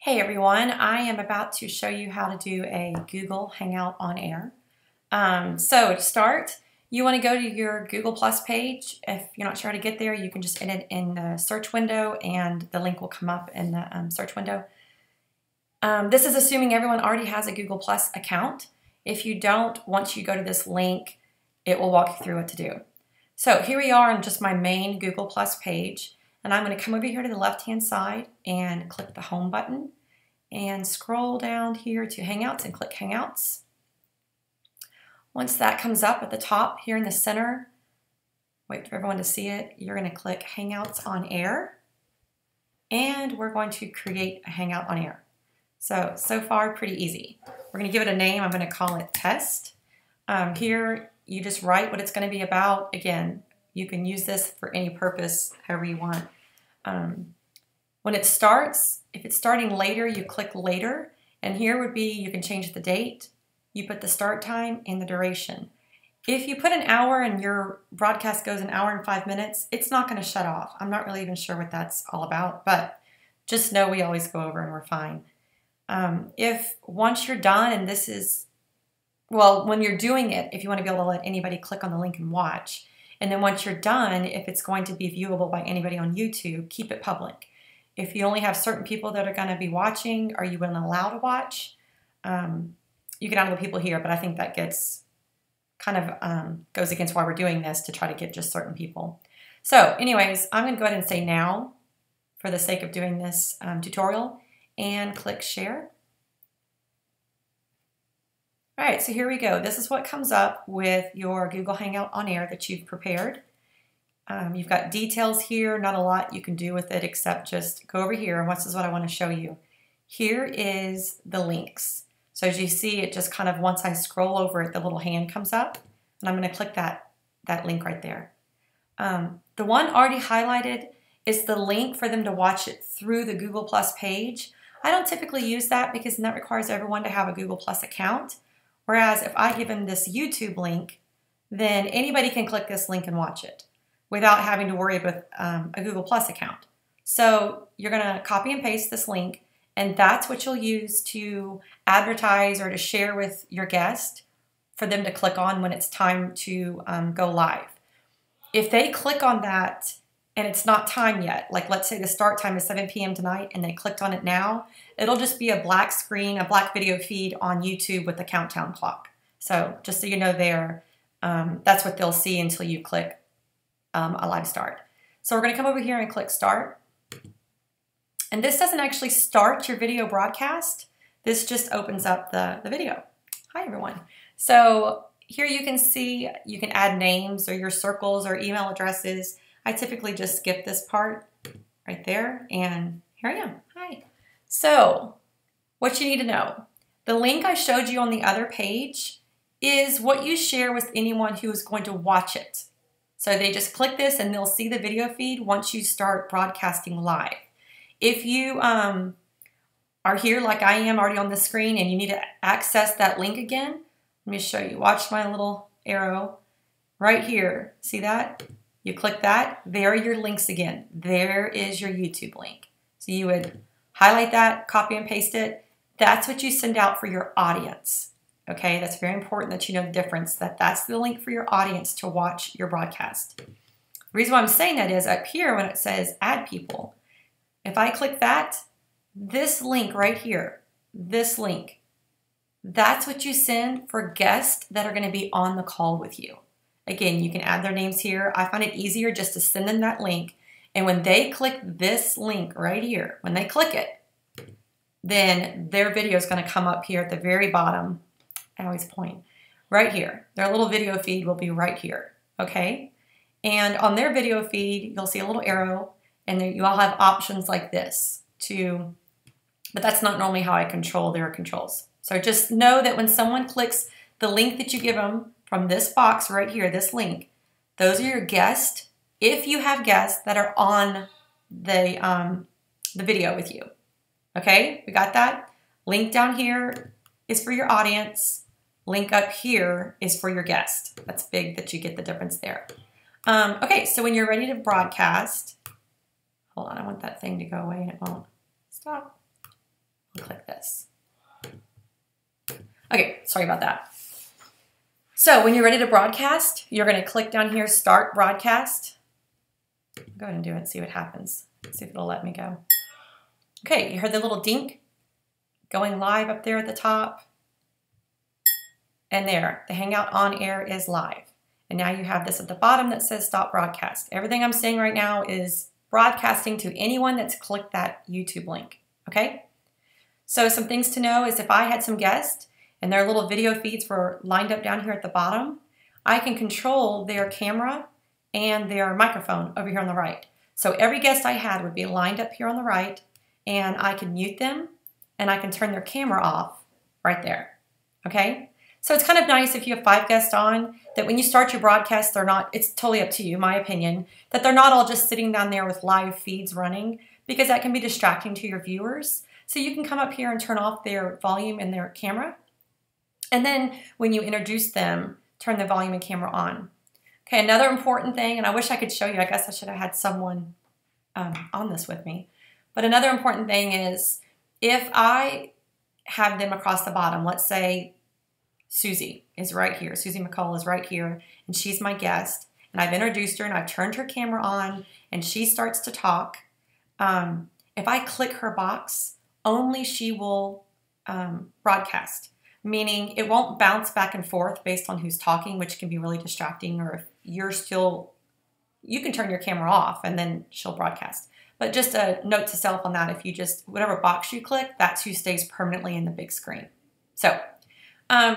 Hey everyone, I am about to show you how to do a Google Hangout on air. So to start, you want to go to your Google Plus page. If you're not sure how to get there, you can just edit in the search window and the link will come up in the search window. This is assuming everyone already has a Google Plus account. If you don't, once you go to this link, it will walk you through what to do. So here we are on just my main Google Plus page. And I'm going to come over here to the left-hand side and click the Home button and scroll down here to Hangouts and click Hangouts. Once that comes up at the top here in the center, wait for everyone to see it, you're going to click Hangouts on Air, and we're going to create a Hangout on Air. So far, pretty easy. We're going to give it a name. I'm going to call it Test. Here, you just write what it's going to be about. Again, you can use this for any purpose, however you want. When it starts, if it's starting later, you click Later, and here would be, you can change the date, you put the start time and the duration. If you put an hour and your broadcast goes an hour and 5 minutes, it's not going to shut off. I'm not really even sure what that's all about, but just know we always go over and we're fine. If once you're done, and this is, well, when you're doing it, if you want to be able to let anybody click on the link and watch, and then once you're done, if it's going to be viewable by anybody on YouTube, keep it public. If you only have certain people that are going to be watching, are you going to allow to watch? You can add other people here, but I think that gets kind of goes against why we're doing this, to try to get just certain people. So anyways, I'm going to go ahead and say now for the sake of doing this tutorial, and click Share. All right, so here we go. This is what comes up with your Google Hangout on Air that you've prepared. You've got details here, not a lot you can do with it except just go over here, and this is what I want to show you. Here is the links. So as you see, it just kind of, once I scroll over it, the little hand comes up, and I'm going to click that link right there. The one already highlighted is the link for them to watch it through the Google Plus page. I don't typically use that because that requires everyone to have a Google Plus account. Whereas if I give them this YouTube link, then anybody can click this link and watch it without having to worry with a Google Plus account. So you're going to copy and paste this link, and that's what you'll use to advertise or to share with your guest for them to click on when it's time to go live. If they click on that and it's not time yet, like let's say the start time is 7 p.m. tonight and they clicked on it now, it'll just be a black screen, a black video feed on YouTube with the countdown clock. So just so you know there, that's what they'll see until you click a live start. So we're going to come over here and click Start. And this doesn't actually start your video broadcast. This just opens up the video. Hi, everyone. So here you can see, you can add names or your circles or email addresses. I typically just skip this part right there, and here I am. Hi. So what you need to know, the link I showed you on the other page is what you share with anyone who is going to watch it. So they just click this and they'll see the video feed once you start broadcasting live. If you are here like I am already on the screen and you need to access that link again, let me show you. Watch my little arrow right here. See that? You click that, there are your links again. There is your YouTube link. So you would highlight that, copy and paste it. That's what you send out for your audience. Okay, that's very important that you know the difference, that that's the link for your audience to watch your broadcast. The reason why I'm saying that is up here when it says add people, if I click that, this link right here, this link, that's what you send for guests that are going to be on the call with you. Again, you can add their names here. I find it easier just to send them that link. And when they click this link right here, when they click it, then their video is going to come up here at the very bottom. I always point right here. Their little video feed will be right here. Okay. And on their video feed, you'll see a little arrow, and then you all have options like this but that's not normally how I control their controls. So just know that when someone clicks the link that you give them from this box right here, this link, those are your guests, if you have guests that are on the video with you. Okay, we got that? Link down here is for your audience. Link up here is for your guest. That's big that you get the difference there. Okay, so when you're ready to broadcast, hold on, I want that thing to go away and it won't stop. and click this. Okay, sorry about that. So when you're ready to broadcast, you're going to click down here, Start Broadcast. Go ahead and do it, see what happens. See if it'll let me go. Okay, you heard the little dink going live up there at the top. And there, the Hangout on air is live. And now you have this at the bottom that says Stop Broadcast. Everything I'm saying right now is broadcasting to anyone that's clicked that YouTube link, okay? So some things to know is if I had some guests and their little video feeds were lined up down here at the bottom, I can control their camera and their microphone over here on the right. So every guest I had would be lined up here on the right, and I can mute them and I can turn their camera off right there, okay? So it's kind of nice if you have 5 guests on, that when you start your broadcast, they're not, it's totally up to you, my opinion, that they're not all just sitting down there with live feeds running, because that can be distracting to your viewers. So you can come up here and turn off their volume and their camera. And then when you introduce them, turn the volume and camera on. Okay, another important thing, and I wish I could show you, I guess I should have had someone on this with me. But another important thing is if I have them across the bottom, let's say Susie is right here. Susie McCall is right here, and she's my guest. And I've introduced her, and I've turned her camera on, and she starts to talk. If I click her box, only she will broadcast, meaning it won't bounce back and forth based on who's talking, which can be really distracting, or if you're still, you can turn your camera off, and then she'll broadcast. But just a note to self on that, if you just, whatever box you click, that's who stays permanently in the big screen. So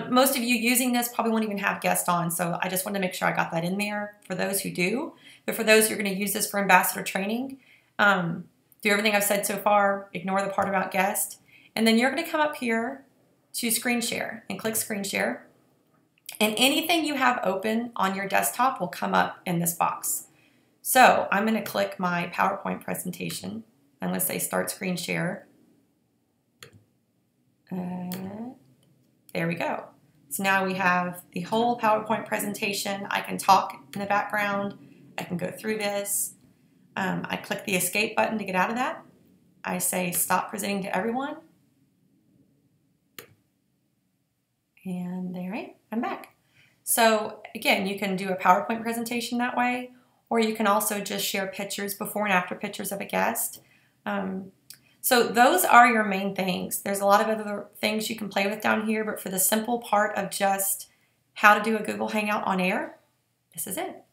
most of you using this probably won't even have guests on, so I just wanted to make sure I got that in there for those who do. But for those who are going to use this for ambassador training, do everything I've said so far, ignore the part about guest, and then you're going to come up here to screen share and click screen share. And anything you have open on your desktop will come up in this box. So I'm going to click my PowerPoint presentation. I'm going to say start screen share. There we go. So now we have the whole PowerPoint presentation. I can talk in the background. I can go through this. I click the escape button to get out of that. I say stop presenting to everyone. And there I am. I'm back. So again, you can do a PowerPoint presentation that way, or you can also just share pictures, before and after pictures of a guest. So those are your main things. There's a lot of other things you can play with down here, but for the simple part of just how to do a Google Hangout on air, this is it.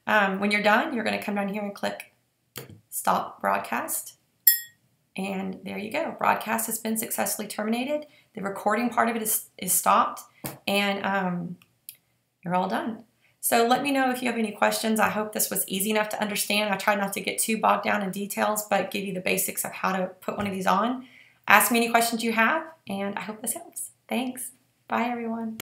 When you're done, you're going to come down here and click Stop Broadcast. And there you go. Broadcast has been successfully terminated. The recording part of it is stopped, and you're all done. So let me know if you have any questions. I hope this was easy enough to understand. I tried not to get too bogged down in details, but give you the basics of how to put one of these on. Ask me any questions you have, and I hope this helps. Thanks. Bye, everyone.